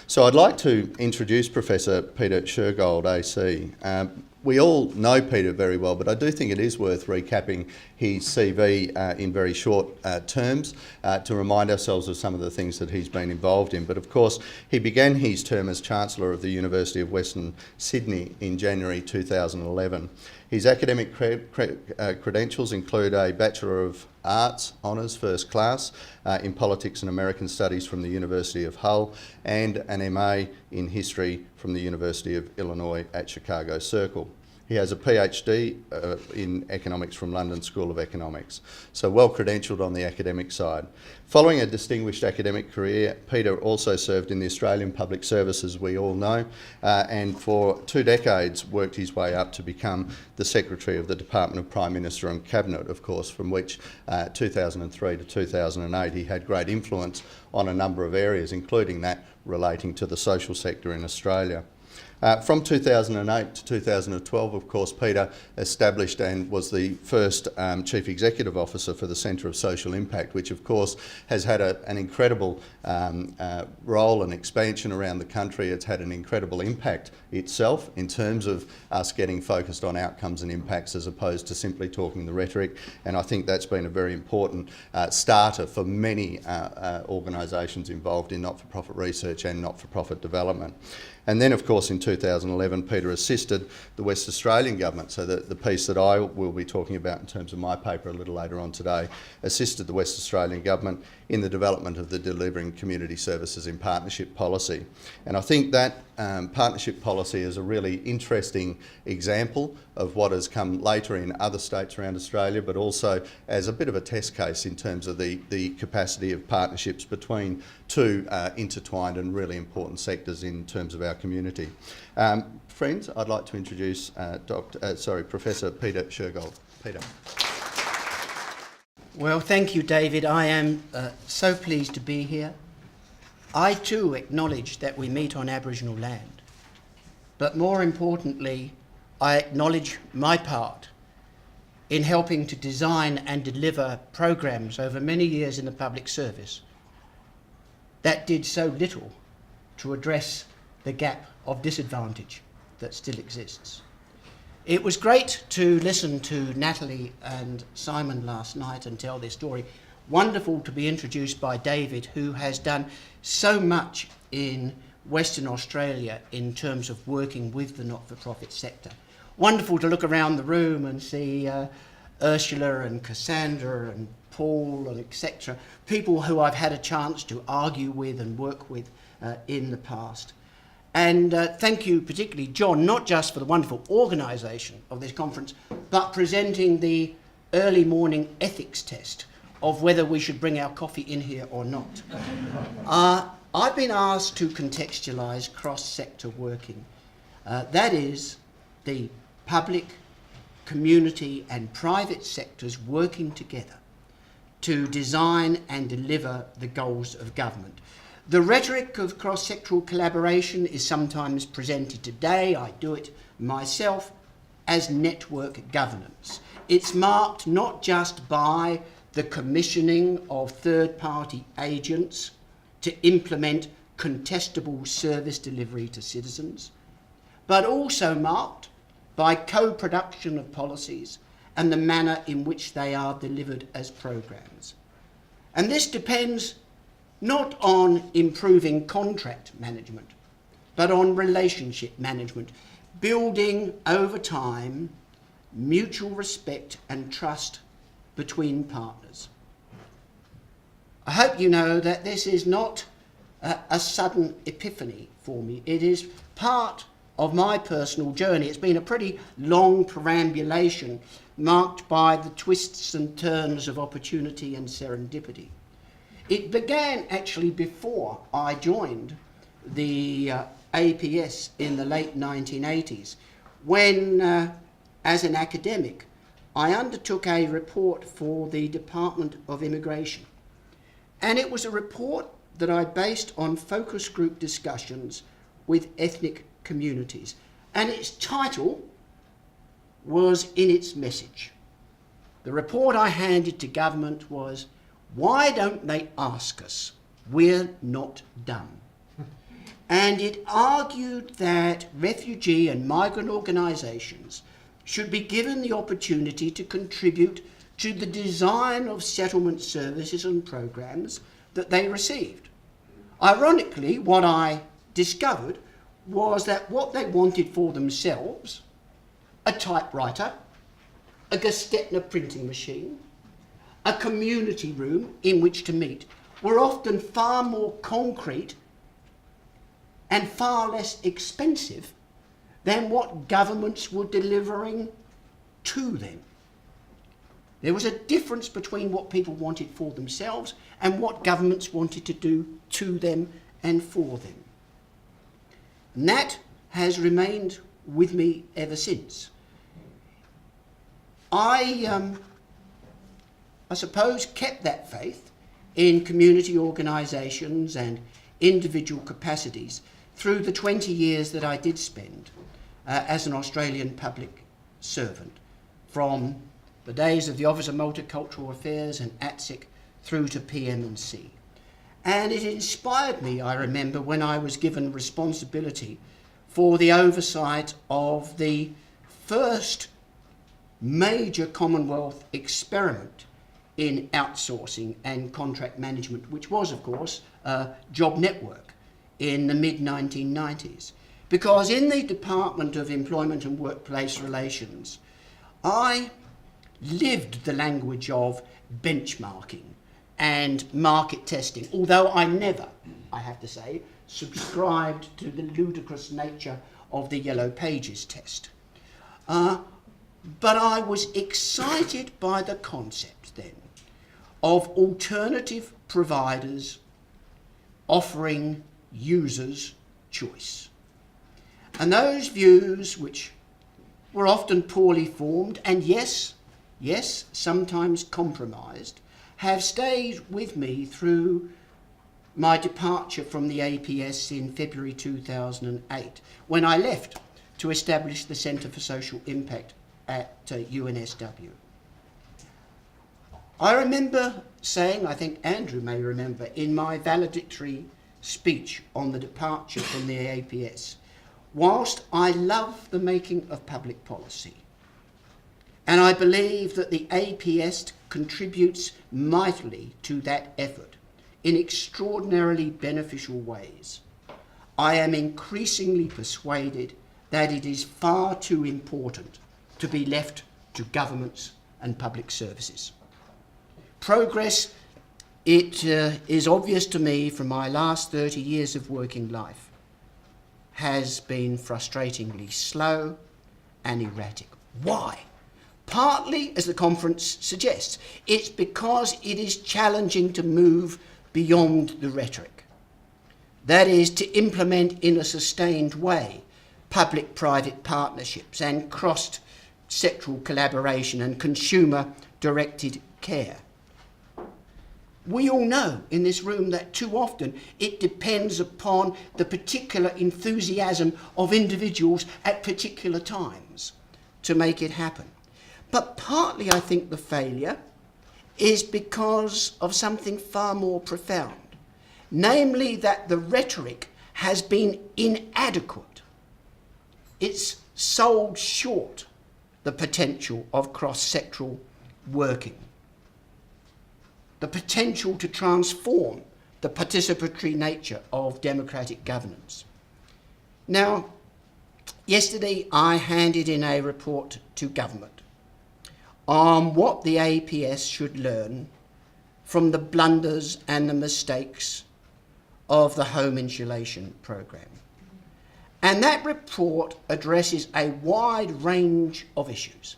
So I'd like to introduce Professor Peter Shergold, AC. We all know Peter very well, but I do think it is worth recapping his CV in very short terms to remind ourselves of some of the things that he's been involved in. But of course, he began his term as Chancellor of the University of Western Sydney in January 2011. His academic credentials include a Bachelor of Arts Honours First Class in Politics and American Studies from the University of Hull and an MA in History from the University of Illinois at Chicago Circle. He has a PhD in economics from London School of Economics, so well credentialed on the academic side. Following a distinguished academic career, Peter also served in the Australian Public Service, as we all know, and for 2 decades worked his way up to become the Secretary of the Department of Prime Minister and Cabinet, of course, from which 2003 to 2008 he had great influence on a number of areas, including that relating to the social sector in Australia. From 2008 to 2012, of course, Peter established and was the first Chief Executive Officer for the Centre of Social Impact, which of course has had an incredible role and expansion around the country. It's had an incredible impact itself in terms of us getting focused on outcomes and impacts as opposed to simply talking the rhetoric, and I think that's been a very important starter for many organisations involved in not-for-profit research and not-for-profit development. And then, of course, in 2011, Peter assisted the West Australian Government, so that the piece that I will be talking about in terms of my paper a little later on today, assisted the West Australian Government in the development of the Delivering Community Services in Partnership policy. And I think that partnership policy is a really interesting example of what has come later in other states around Australia, but also as a bit of a test case in terms of the capacity of partnerships between two intertwined and really important sectors in terms of our community. Friends, I'd like to introduce Professor Peter Shergold. Peter. Well, thank you, David. I am so pleased to be here. I too acknowledge that we meet on Aboriginal land, but more importantly, I acknowledge my part in helping to design and deliver programs over many years in the public service that did so little to address the gap of disadvantage that still exists. It was great to listen to Natalie and Simon last night and tell their story. Wonderful to be introduced by David, who has done so much in Western Australia in terms of working with the not-for-profit sector. Wonderful to look around the room and see Ursula and Cassandra and Paul and etc. People who I've had a chance to argue with and work with in the past. And thank you particularly, John, not just for the wonderful organisation of this conference, but presenting the early morning ethics test of whether we should bring our coffee in here or not. I've been asked to contextualise cross-sector working. That is, the public, community and private sectors working together to design and deliver the goals of government. The rhetoric of cross-sectoral collaboration is sometimes presented today, I do it myself, as network governance. It's marked not just by the commissioning of third-party agents to implement contestable service delivery to citizens, but also marked by co-production of policies and the manner in which they are delivered as programs. And this depends not on improving contract management, but on relationship management, building over time mutual respect and trust between partners. I hope you know that this is not a sudden epiphany for me. It is part of my personal journey. It's been a pretty long perambulation marked by the twists and turns of opportunity and serendipity. It began actually before I joined the APS in the late 1980s, when, as an academic, I undertook a report for the Department of Immigration. And it was a report that I based on focus group discussions with ethnic communities. And its title was in its message. The report I handed to government was, "Why don't they ask us? We're not dumb." and it argued that refugee and migrant organisations should be given the opportunity to contribute to the design of settlement services and programs that they received. Ironically, what I discovered was that what they wanted for themselves, a typewriter, a Gestetner printing machine, a community room in which to meet, were often far more concrete and far less expensive than what governments were delivering to them. There was a difference between what people wanted for themselves and what governments wanted to do to them and for them. And that has remained with me ever since. I suppose, kept that faith in community organisations and individual capacities through the 20 years that I did spend as an Australian public servant, from the days of the Office of Multicultural Affairs and ATSIC through to PM&C. And it inspired me, I remember, when I was given responsibility for the oversight of the first major Commonwealth experiment in outsourcing and contract management, which was, of course, Job Network in the mid-1990s. Because in the Department of Employment and Workplace Relations, I lived the language of benchmarking and market testing, although I never, I have to say, subscribed to the ludicrous nature of the Yellow Pages test. But I was excited by the concept then of alternative providers offering users choice. And those views, which were often poorly formed and yes, sometimes compromised, have stayed with me through my departure from the APS in February 2008, when I left to establish the Centre for Social Impact at UNSW. I remember saying, I think Andrew may remember, in my valedictory speech on the departure from the APS, whilst I love the making of public policy, and I believe that the APS contributes mightily to that effort in extraordinarily beneficial ways, I am increasingly persuaded that it is far too important to be left to governments and public services. Progress, it is obvious to me from my last 30 years of working life, has been frustratingly slow and erratic. Why? Partly, as the conference suggests, it's because it is challenging to move beyond the rhetoric. That is, to implement in a sustained way public-private partnerships and cross-sectoral collaboration and consumer-directed care. We all know in this room that too often it depends upon the particular enthusiasm of individuals at particular times to make it happen. But partly I think the failure is because of something far more profound, namely that the rhetoric has been inadequate. It's sold short the potential of cross-sectoral working, the potential to transform the participatory nature of democratic governance. Now, yesterday I handed in a report to government on what the APS should learn from the blunders and the mistakes of the home insulation program. And that report addresses a wide range of issues.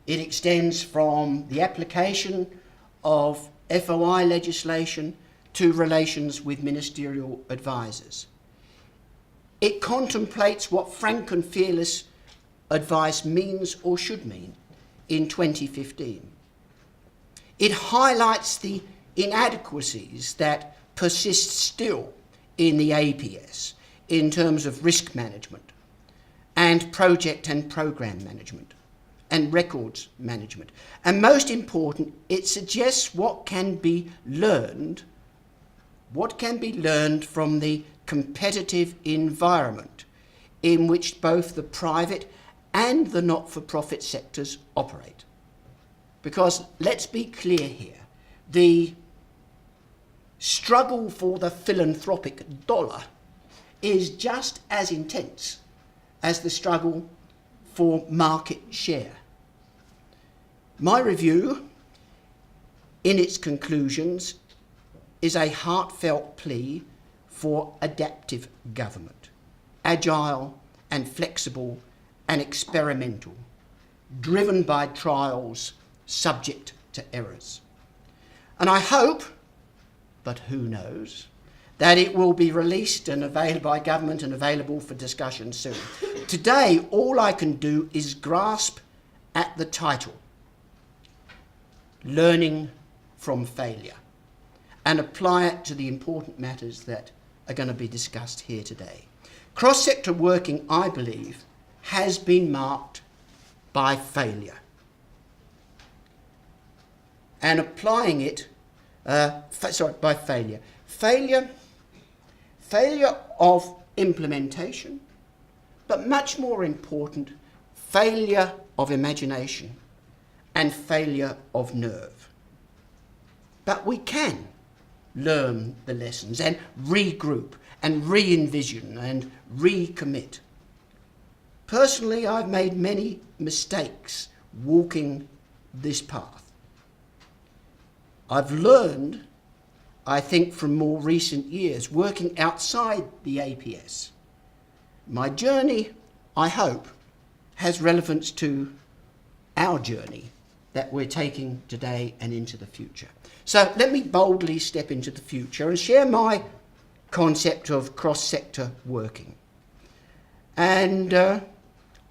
It extends from the application of FOI legislation to relations with ministerial advisors. It contemplates what frank and fearless advice means or should mean in 2015. It highlights the inadequacies that persist still in the APS in terms of risk management and project and program management and records management. And most important, it suggests what can be learned what can be learned from the competitive environment in which both the private and the not-for-profit sectors operate. Because let's be clear here, the struggle for the philanthropic dollar is just as intense as the struggle for market share. My review, in its conclusions, is a heartfelt plea for adaptive government, agile and flexible and experimental, driven by trials, subject to errors. And I hope, but who knows, that it will be released and available by government and available for discussion soon. Today, all I can do is grasp at the title, Learning from Failure, and apply it to the important matters that are going to be discussed here today. Cross-sector working, I believe, has been marked by failure. And applying it, by failure. Failure of implementation, but much more important, failure of imagination and failure of nerve. But we can learn the lessons and regroup and re-envision and recommit. Personally, I've made many mistakes walking this path. I've learned, I think, from more recent years, working outside the APS. My journey, I hope, has relevance to our journey that we're taking today and into the future. So let me boldly step into the future and share my concept of cross-sector working. And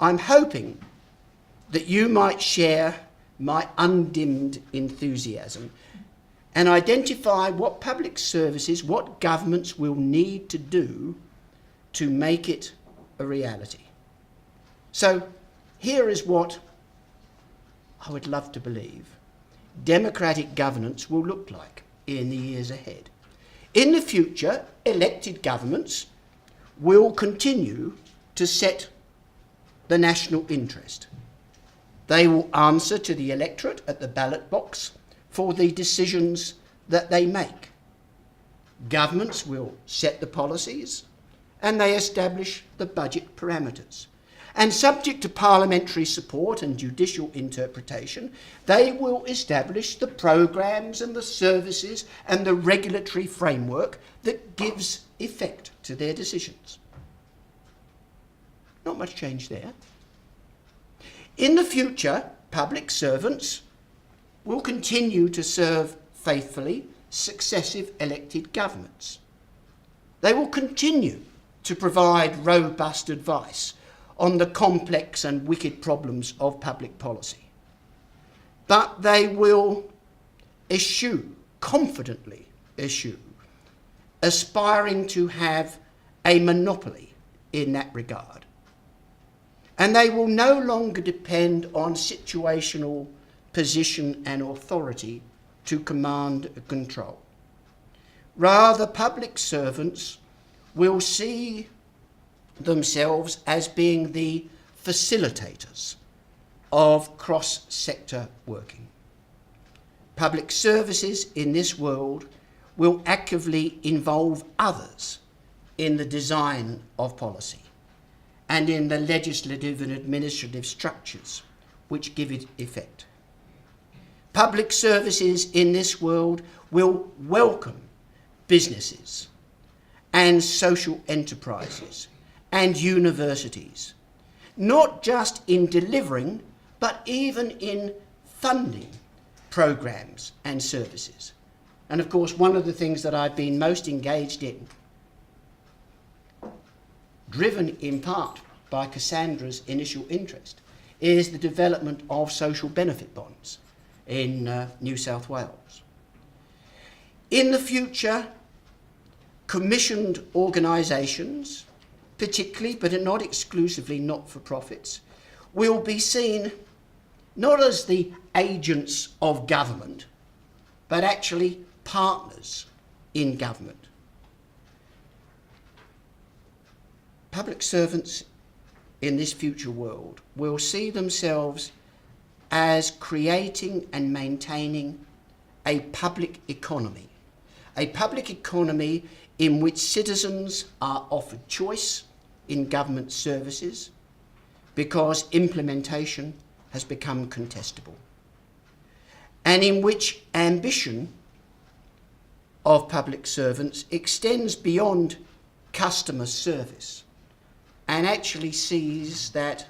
I'm hoping that you might share my undimmed enthusiasm and identify what public services, what governments will need to do to make it a reality. So here is what I would love to believe democratic governance will look like in the years ahead. In the future, elected governments will continue to set the national interest. They will answer to the electorate at the ballot box for the decisions that they make. Governments will set the policies and they establish the budget parameters. And subject to parliamentary support and judicial interpretation, they will establish the programs and the services and the regulatory framework that gives effect to their decisions. Not much change there. In the future, public servants will continue to serve faithfully successive elected governments. They will continue to provide robust advice on the complex and wicked problems of public policy. But they will confidently eschew, aspiring to have a monopoly in that regard. And they will no longer depend on situational position and authority to command control. Rather, public servants will see themselves as being the facilitators of cross-sector working. Public services in this world will actively involve others in the design of policy and in the legislative and administrative structures which give it effect. Public services in this world will welcome businesses and social enterprises and universities, not just in delivering, but even in funding programs and services. And of course, one of the things that I've been most engaged in, driven in part by Cassandra's initial interest, is the development of social benefit bonds in New South Wales. In the future, commissioned organisations, particularly but not exclusively not-for-profits, will be seen not as the agents of government, but actually partners in government. public servants in this future world will see themselves as creating and maintaining a public economy in which citizens are offered choice in government services because implementation has become contestable, and in which ambition of public servants extends beyond customer service and actually sees that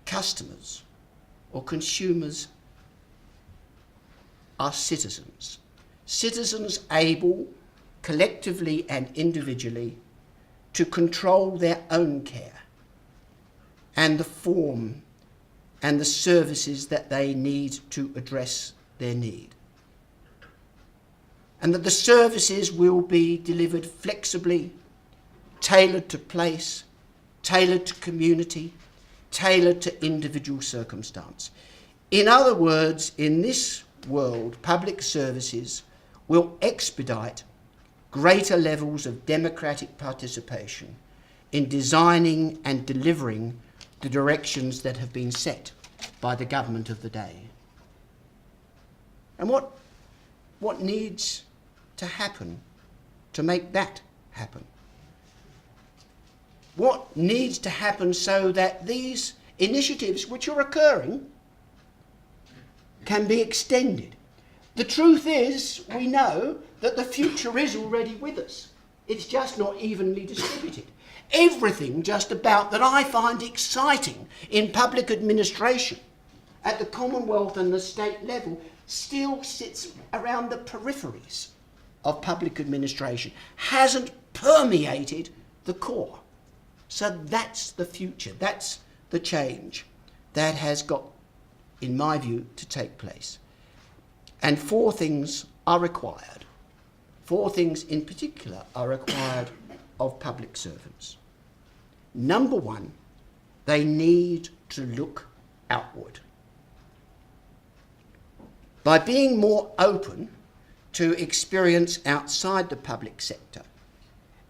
customers or consumers are citizens. Citizens able, collectively and individually, to control their own care and the form and the services that they need to address their need. And that the services will be delivered flexibly, tailored to place, tailored to community, tailored to individual circumstance. In other words, in this world, public services will expedite greater levels of democratic participation in designing and delivering the directions that have been set by the government of the day. And what needs to happen to make that happen? What needs to happen so that these initiatives which are occurring can be extended? The truth is, we know that the future is already with us. It's just not evenly distributed. Everything just about that I find exciting in public administration at the Commonwealth and the state level still sits around the peripheries of public administration, hasn't permeated the core. So that's the future, that's the change that has got, in my view, to take place. And four things are required. Four things in particular are required of public servants. Number one, they need to look outward. By being more open to experience outside the public sector,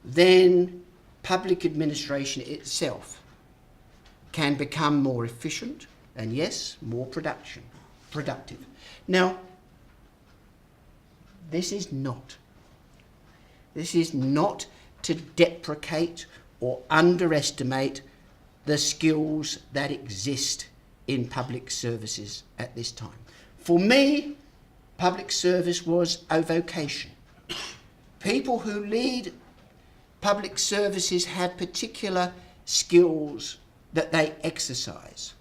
then public administration itself can become more efficient and, yes, more productive. Now, this is not to deprecate or underestimate the skills that exist in public services at this time. For me, public service was a vocation. People who lead public services have particular skills that they exercise,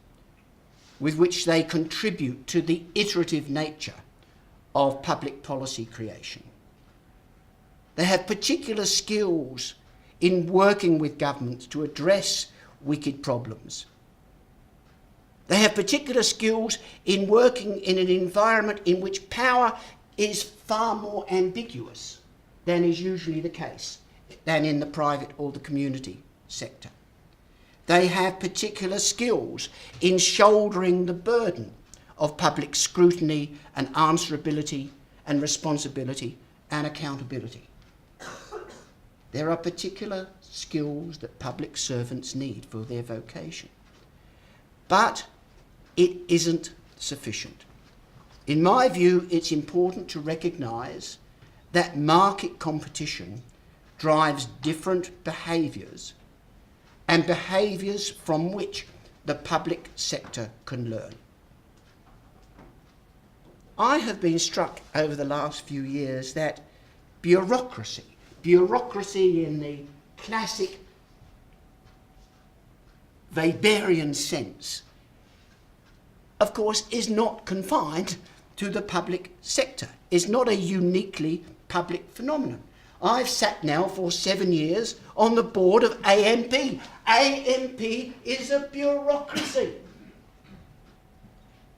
with which they contribute to the iterative nature of public policy creation. They have particular skills in working with governments to address wicked problems. They have particular skills in working in an environment in which power is far more ambiguous than is usually the case, than in the private or the community sector. They have particular skills in shouldering the burden of public scrutiny and answerability and responsibility and accountability. There are particular skills that public servants need for their vocation. But it isn't sufficient. In my view, it's important to recognise that market competition drives different behaviours, and behaviours from which the public sector can learn. I have been struck over the last few years that bureaucracy in the classic Weberian sense, of course, is not confined to the public sector. It's not a uniquely public phenomenon. I've sat now for 7 years on the board of AMP. AMP is a bureaucracy.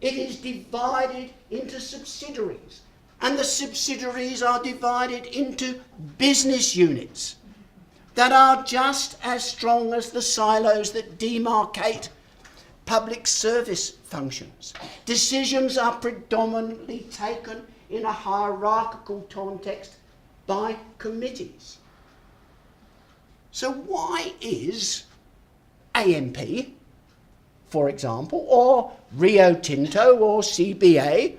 It is divided into subsidiaries, and the subsidiaries are divided into business units that are just as strong as the silos that demarcate public service functions. Decisions are predominantly taken in a hierarchical context by committees. So why is AMP, for example, or Rio Tinto or CBA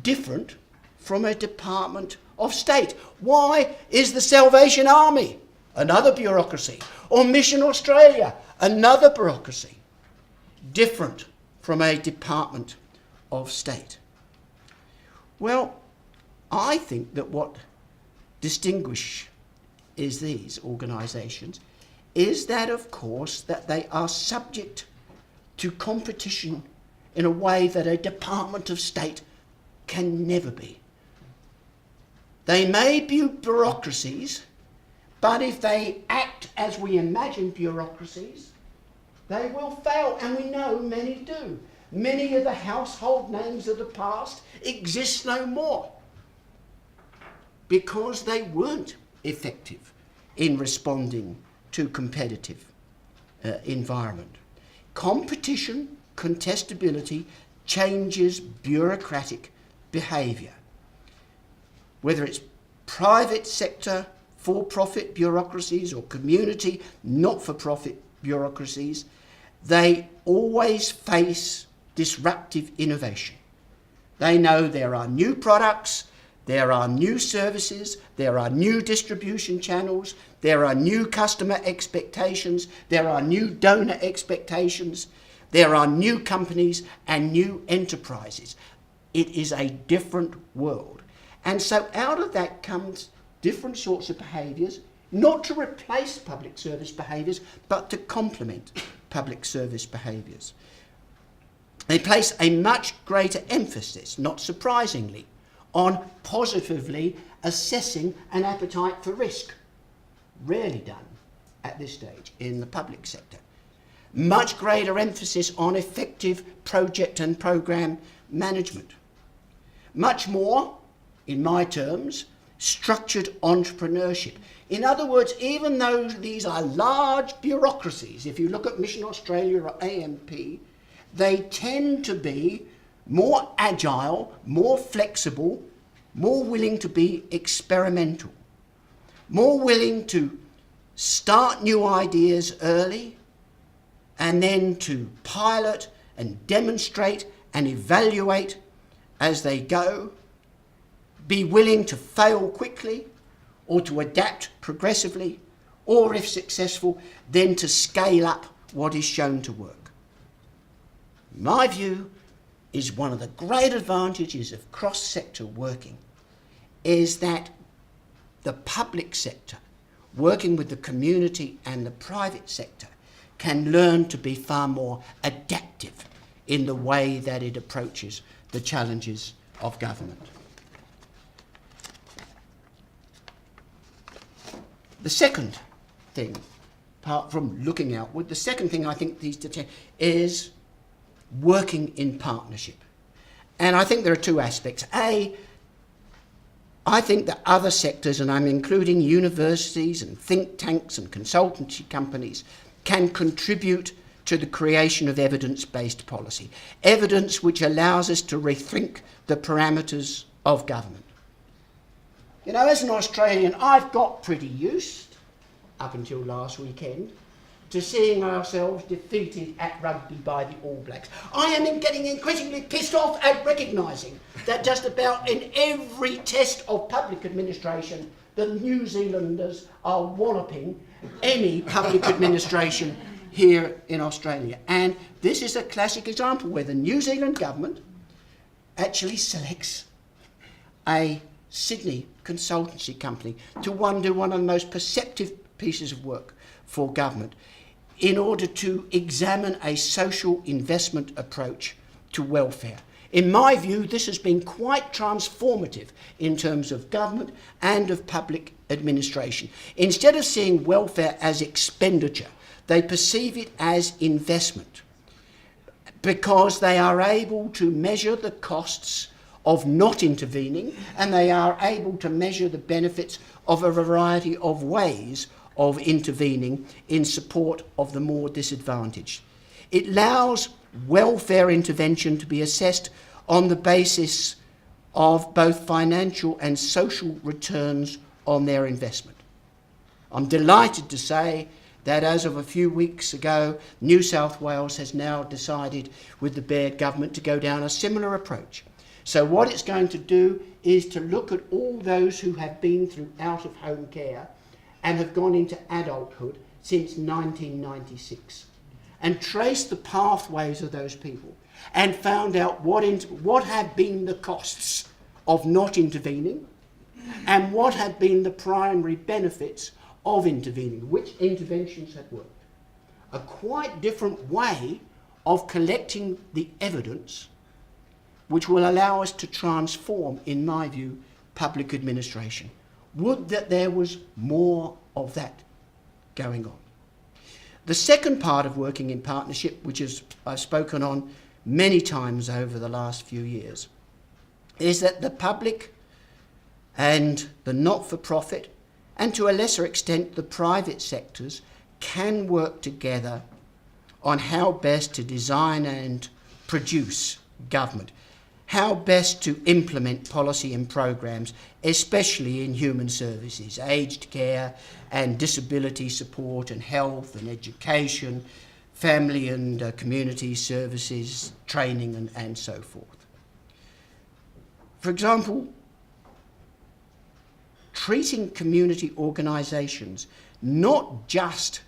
different from a Department of State? Why is the Salvation Army, another bureaucracy, or Mission Australia, another bureaucracy, different from a Department of State? Well, I think that what distinguishes these organisations is that, of course, that they are subject to competition in a way that a Department of State can never be. They may be bureaucracies, but if they act as we imagine bureaucracies, they will fail, and we know many do. Many of the household names of the past exist no more because they weren't effective in responding to competitive environment. Competition, contestability changes bureaucratic behaviour. Whether it's private sector, for-profit bureaucracies or community, not-for-profit bureaucracies, they always face disruptive innovation. They know there are new products, there are new services, there are new distribution channels, there are new customer expectations, there are new donor expectations, there are new companies and new enterprises. It is a different world. And so out of that comes different sorts of behaviours, not to replace public service behaviours, but to complement public service behaviours. They place a much greater emphasis, not surprisingly, on positively assessing an appetite for risk. Rarely done at this stage in the public sector. Much greater emphasis on effective project and programme management. Much more, in my terms, structured entrepreneurship. In other words, even though these are large bureaucracies, if you look at Mission Australia or AMP, they tend to be more agile, more flexible, more willing to be experimental, more willing to start new ideas early and then to pilot and demonstrate and evaluate as they go, be willing to fail quickly or to adapt progressively, or if successful, then to scale up what is shown to work. My view is one of the great advantages of cross-sector working is that the public sector, working with the community and the private sector, can learn to be far more adaptive in the way that it approaches the challenges of government. The second thing, apart from looking outward, the second thing I think needs to change is working in partnership. And I think there are two aspects. A, I think that other sectors, and I'm including universities and think tanks and consultancy companies, can contribute to the creation of evidence-based policy. Evidence which allows us to rethink the parameters of government. You know, as an Australian, I've got pretty used, up until last weekend, to seeing ourselves defeated at rugby by the All Blacks. I am getting increasingly pissed off at recognising that just about in every test of public administration, the New Zealanders are walloping any public administration here in Australia. And this is a classic example where the New Zealand government actually selects a Sydney consultancy company to do one of the most perceptive pieces of work for government in order to examine a social investment approach to welfare. In my view, this has been quite transformative in terms of government and of public administration. Instead of seeing welfare as expenditure, they perceive it as investment because they are able to measure the costs of not intervening, and they are able to measure the benefits of a variety of ways of intervening in support of the more disadvantaged. It allows welfare intervention to be assessed on the basis of both financial and social returns on their investment. I'm delighted to say that as of a few weeks ago, New South Wales has now decided with the Baird government to go down a similar approach. So what it's going to do is to look at all those who have been through out-of-home care and have gone into adulthood since 1996 and trace the pathways of those people and found out what have been the costs of not intervening and what have been the primary benefits of intervening, which interventions have worked. A quite different way of collecting the evidence which will allow us to transform, in my view, public administration. Would that there was more of that going on. The second part of working in partnership, which I've spoken on many times over the last few years, is that the public and the not-for-profit, and to a lesser extent the private sectors, can work together on how best to design and produce government, how best to implement policy and programs, especially in human services, aged care and disability support and health and education, family and community services, training and so forth. For example, treating community organisations not just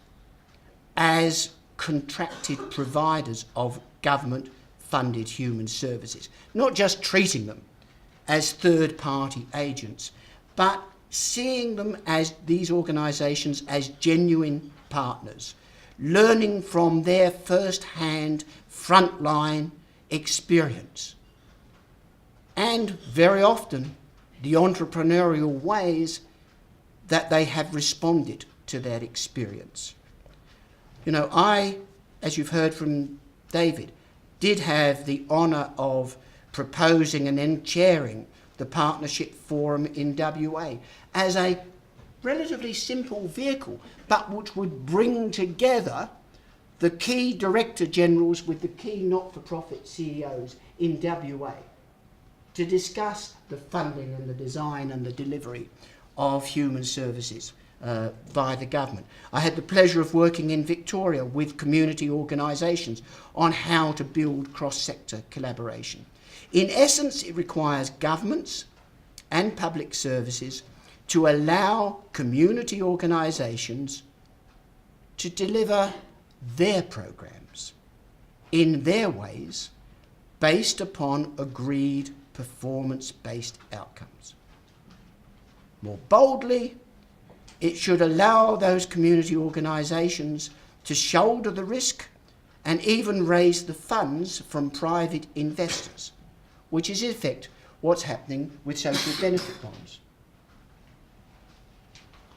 as contracted providers of government-funded human services, not just treating them as third-party agents, but seeing them as these organisations as genuine partners, learning from their first-hand, front-line experience, and very often the entrepreneurial ways that they have responded to that experience. You know, I, as you've heard from David, did have the honour of proposing and then chairing the Partnership Forum in WA as a relatively simple vehicle, but which would bring together the key Director Generals with the key not-for-profit CEOs in WA to discuss the funding and the design and the delivery of human services by the government. I had the pleasure of working in Victoria with community organisations on how to build cross-sector collaboration. In essence, it requires governments and public services to allow community organisations to deliver their programs in their ways based upon agreed performance-based outcomes. More boldly, it should allow those community organisations to shoulder the risk and even raise the funds from private investors, which is in effect what's happening with social benefit bonds.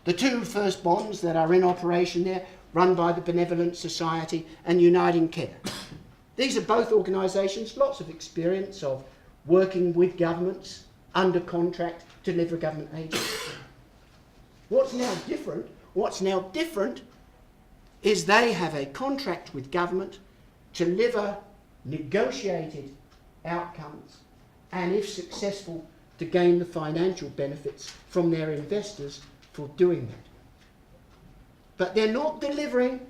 The two first bonds that are in operation there, run by the Benevolent Society and Uniting Care. These are both organisations, lots of experience of working with governments under contract to deliver government agencies. What's now different is they have a contract with government to deliver negotiated outcomes and, if successful, to gain the financial benefits from their investors for doing that. But they're not delivering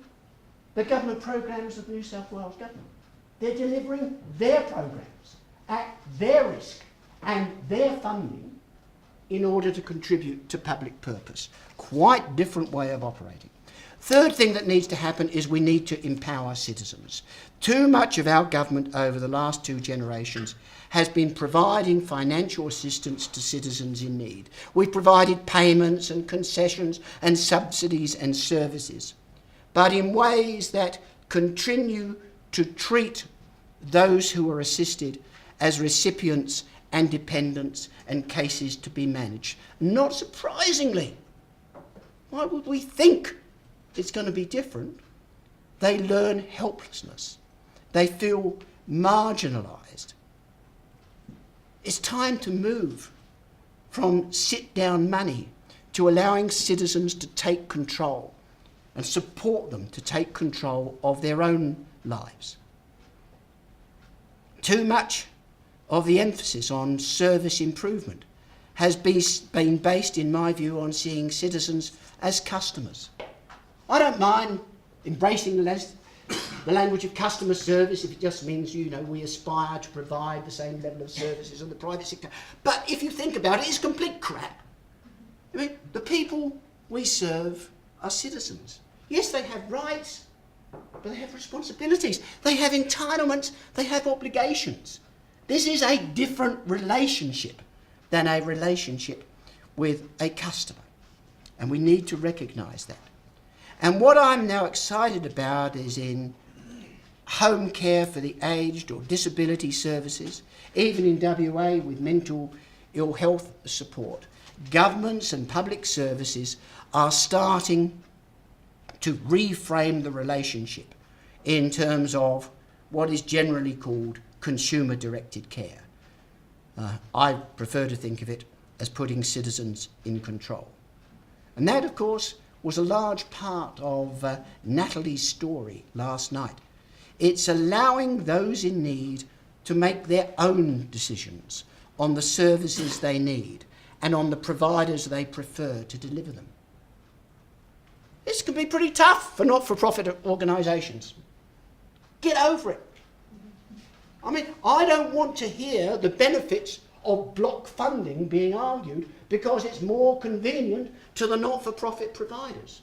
the government programs of New South Wales government. They're delivering their programs at their risk and their funding in order to contribute to public purpose. Quite different way of operating. Third thing that needs to happen is we need to empower citizens. Too much of our government over the last two generations has been providing financial assistance to citizens in need. We've provided payments and concessions and subsidies and services, but in ways that continue to treat those who are assisted as recipients and dependents and cases to be managed. Not surprisingly, why would we think it's going to be different? They learn helplessness. They feel marginalised. It's time to move from sit-down money to allowing citizens to take control and support them to take control of their own lives. Too much of the emphasis on service improvement has been based, in my view, on seeing citizens as customers. I don't mind embracing the language of customer service if it just means, you know, we aspire to provide the same level of services in the private sector. But if you think about it, it's complete crap. I mean, the people we serve are citizens. Yes, they have rights, but they have responsibilities. They have entitlements. They have obligations. This is a different relationship than a relationship with a customer. And we need to recognise that. And what I'm now excited about is in home care for the aged or disability services, even in WA with mental ill health support, governments and public services are starting to reframe the relationship in terms of what is generally called consumer-directed care. I prefer to think of it as putting citizens in control. And that, of course, was a large part of Natalie's story last night. It's allowing those in need to make their own decisions on the services they need and on the providers they prefer to deliver them. This can be pretty tough for not-for-profit organisations. Get over it. I mean, I don't want to hear the benefits of block funding being argued because it's more convenient to the not-for-profit providers.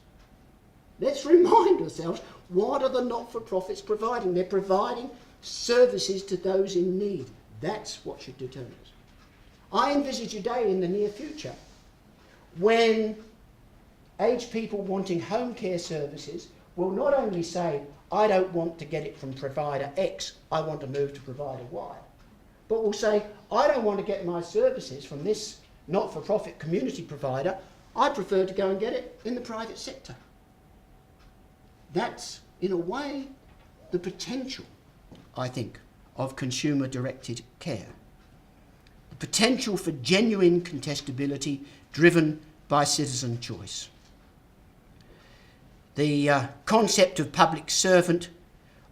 Let's remind ourselves, what are the not-for-profits providing? They're providing services to those in need. That's what should determine us. I envisage a day in the near future when aged people wanting home care services will not only say, I don't want to get it from provider X, I want to move to provider Y, but will say, I don't want to get my services from this not-for-profit community provider, I prefer to go and get it in the private sector. That's, in a way, the potential, I think, of consumer-directed care. The potential for genuine contestability driven by citizen choice. The concept of public servant,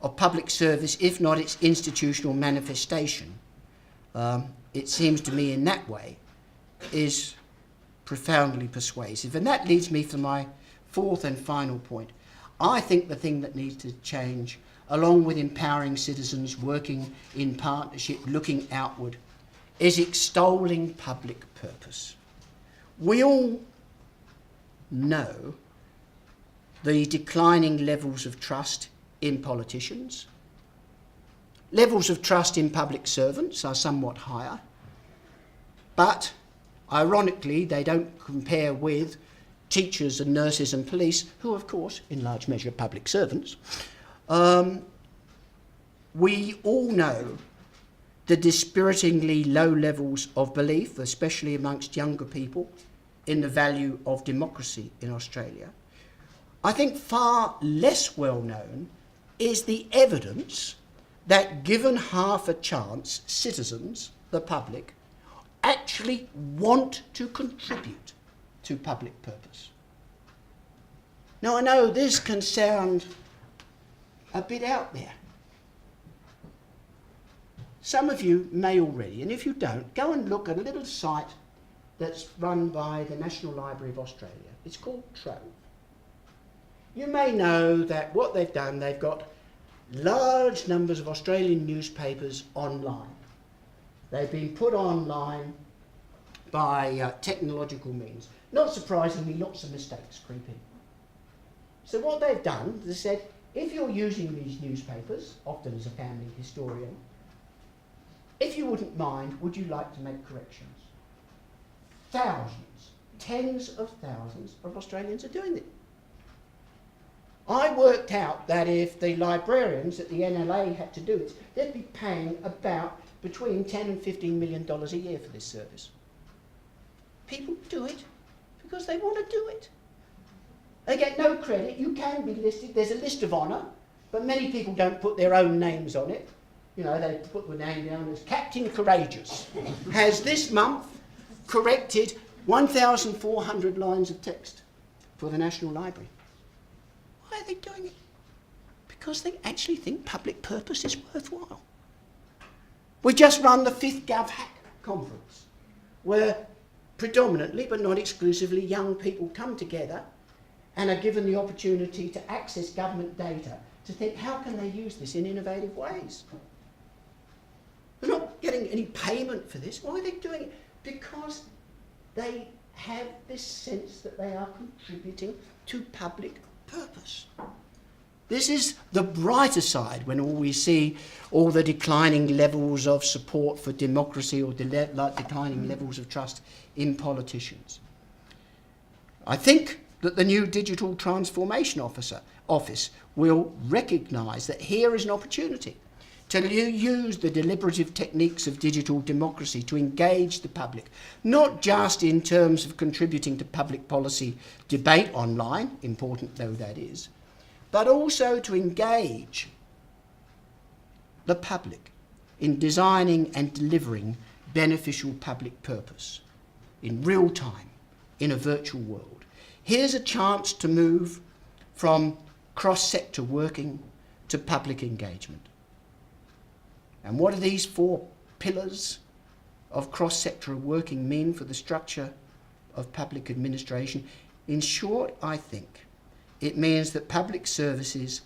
or public service, if not its institutional manifestation, it seems to me in that way, is profoundly persuasive. And that leads me to my fourth and final point. I think the thing that needs to change, along with empowering citizens, working in partnership, looking outward, is extolling public purpose. We all know the declining levels of trust in politicians. Levels of trust in public servants are somewhat higher, but ironically they don't compare with teachers and nurses and police, who of course in large measure are public servants. We all know the dispiritingly low levels of belief, especially amongst younger people, in the value of democracy in Australia. I think far less well known is the evidence that given half a chance, citizens, the public, actually want to contribute to public purpose. Now I know this can sound a bit out there. Some of you may already, and if you don't, go and look at a little site that's run by the National Library of Australia. It's called Trove. You may know that what they've done, they've got large numbers of Australian newspapers online. They've been put online by technological means. Not surprisingly, lots of mistakes creep in. So what they've done, they said, if you're using these newspapers, often as a family historian, if you wouldn't mind, would you like to make corrections? Thousands, tens of thousands of Australians are doing it. I worked out that if the librarians at the NLA had to do it, they'd be paying about between $10 and $15 million a year for this service. People do it because they want to do it. They get no credit. You can be listed. There's a list of honour, but many people don't put their own names on it. You know, they put the name down as Captain Courageous has this month corrected 1,400 lines of text for the National Library. Why are they doing it? Because they actually think public purpose is worthwhile. We just run the 5th GovHack conference, where predominantly but not exclusively young people come together and are given the opportunity to access government data to think, how can they use this in innovative ways? They're not getting any payment for this. Why are they doing it? Because they have this sense that they are contributing to public purpose. This is the brighter side when we see all the declining levels of support for democracy or declining levels of trust in politicians. I think that the new Digital Transformation Office will recognise that here is an opportunity to use the deliberative techniques of digital democracy to engage the public, not just in terms of contributing to public policy debate online, important though that is, but also to engage the public in designing and delivering beneficial public purpose in real time, in a virtual world. Here's a chance to move from cross-sector working to public engagement. And what do these 4 pillars of cross-sector working mean for the structure of public administration? In short, I think it means that public services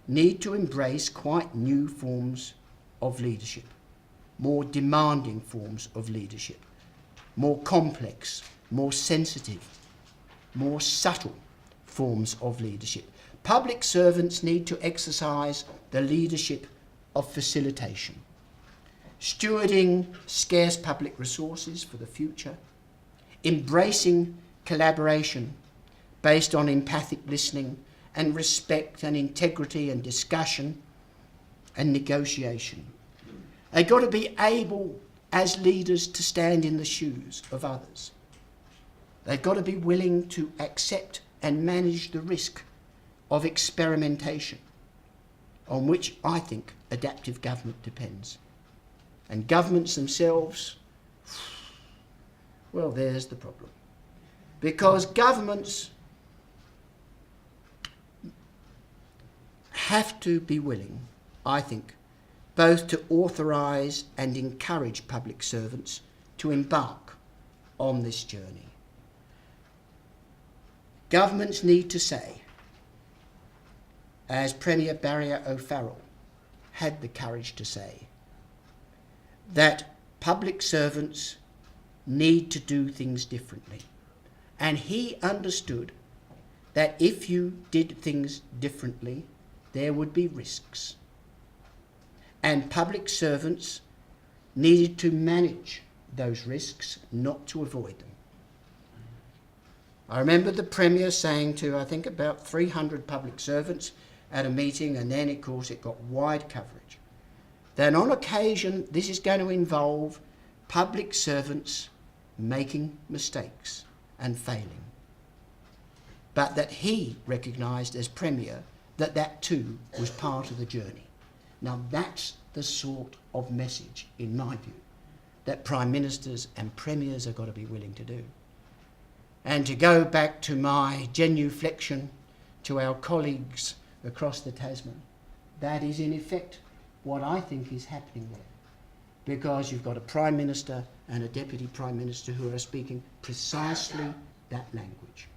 need to embrace quite new forms of leadership, more demanding forms of leadership, more complex, more sensitive, more subtle forms of leadership. Public servants need to exercise the leadership of facilitation, stewarding scarce public resources for the future, embracing collaboration based on empathic listening and respect and integrity and discussion and negotiation. They've got to be able, as leaders, to stand in the shoes of others. They've got to be willing to accept and manage the risk of experimentation, on which I think adaptive government depends. And governments themselves, well, there's the problem. Because governments have to be willing, I think, both to authorise and encourage public servants to embark on this journey. Governments need to say, as Premier Barry O'Farrell had the courage to say, that public servants need to do things differently. And he understood that if you did things differently, there would be risks. And public servants needed to manage those risks, not to avoid them. I remember the Premier saying to, I think, about 300 public servants at a meeting, and then, of course, it got wide coverage, that on occasion this is going to involve public servants making mistakes and failing. But that he recognised as Premier that that too was part of the journey. Now that's the sort of message, in my view, that Prime Ministers and Premiers have got to be willing to do. And to go back to my genuflection to our colleagues across the Tasman, that is in effect what I think is happening there. Because you've got a Prime Minister and a Deputy Prime Minister who are speaking precisely that language.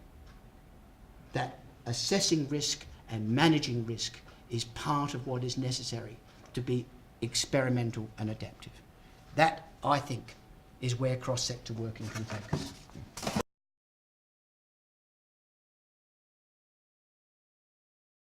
That assessing risk and managing risk is part of what is necessary to be experimental and adaptive. That, I think, is where cross-sector working can take us.